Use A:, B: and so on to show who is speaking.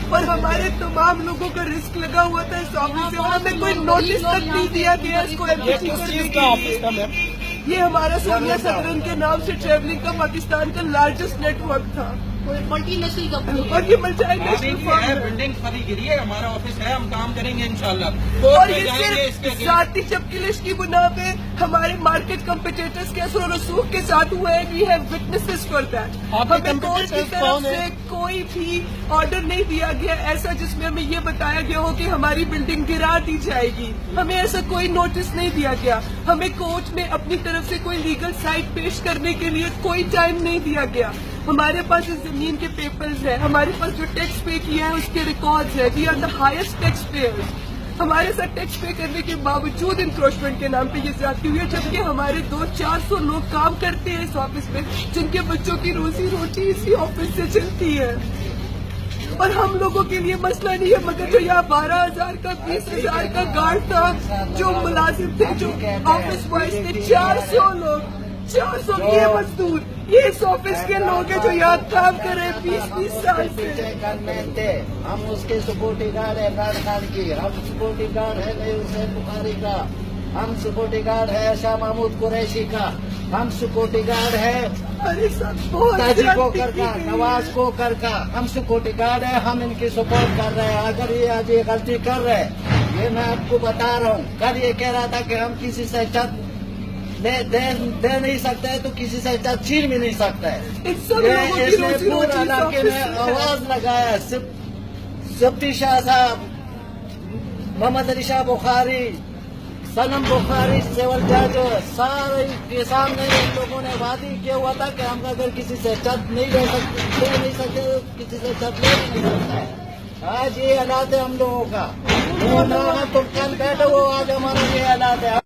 A: اور ہمارے تمام لوگوں کا رسک لگا ہوا تھا اس آفس سے، اور ہمیں کوئی نوٹس تک نہیں دیا گیا اس کو ایمپٹی کرنے کے لیے۔ یہ ہمارا سونیا صدرن کے نام سے ٹریولنگ کا پاکستان کا لارجسٹ نیٹ ورک تھا،
B: ملٹی نیشنل کمپنی
A: اور یہ ملٹی نیشنل فرم ہے۔
C: بلڈنگ سبھی گری ہے، ہمارا آفس ہے، ہم کام کریں گے انشاءاللہ۔
A: اور یہ صرف ذاتی چپکلش کی بنا پہ ہمارے مارکیٹ کمپیٹیٹرز کے اثر و رسوخ کے ساتھ ہوا ہے۔ We have witnesses for that. ہمیں کورٹ کی طرف سے کوئی بھی آرڈر نہیں دیا گیا ایسا جس میں ہمیں یہ بتایا گیا ہو کہ ہماری بلڈنگ گرا دی جائے گی، ہمیں ایسا کوئی نوٹس نہیں دیا گیا۔ ہمیں کورٹ میں اپنی طرف سے کوئی لیگل سائٹ پیش کرنے کے لیے کوئی ٹائم نہیں دیا گیا۔ ہمارے پاس اس زمین کے پیپرز ہیں، ہمارے پاس جو ٹیکس پے کیا ہے اس کے ریکارڈز ہیں۔ We are the highest taxpayers. ہمارے ساتھ ٹیکس پے کرنے کے باوجود انکروچمنٹ کے نام پہ یہ زیادتی ہوئی ہے، جبکہ ہمارے 200-400 لوگ کام کرتے ہیں اس آفس میں، جن کے بچوں کی روزی روٹی اسی آفس سے چلتی ہے۔ اور ہم لوگوں کے لیے مسئلہ نہیں ہے، مگر جو یہاں 12,000 کا 20,000 کا گارڈ تھا، جو ملازم تھے، جو آفس وائز تھے، 400 لوگ، 400 یہ مزدور، یہ اس آفس کے لوگ ہیں جو یہاں کام کر رہے ہیں 20 سال سے۔
D: ہم اس کے سپورٹی گارڈ ہے عمران خان کی، ہم سپورٹی گارڈ ہے نئی حسین بخاری کا، ہم سپورٹی گارڈ ہے شاہ محمود قریشی کا، ہم سپورٹی گارڈ ہے تاجی کوکر کا، نواز کوکر کا، ہم سپورٹی گارڈ ہے۔ ہم ان کی سپورٹ کر رہے ہیں۔ اگر یہ آج یہ غلطی کر رہے ہیں، یہ میں آپ کو بتا رہا ہوں، کل یہ کہہ رہا تھا کہ ہم کسی سے چھت دے نہیں سکتے تو کسی سے چھت چھین بھی نہیں سکتے۔ اس نے پورے علاقے میں آواز لگایا، سبتی شاہ صاحب، محمد علی شاہ بخاری، سنم بخاری، سیول جج، سارے کے سامنے ان لوگوں نے وعدہ کیا ہوا تھا کہ ہم اگر کسی سے چھت نہیں لے سکتے تو کسی سے چھت لے نہیں سکتا ہے۔ آج یہ حالات ہے ہم لوگوں کا، تم کل بیٹھے ہو، آج ہمارا یہ حالات ہے۔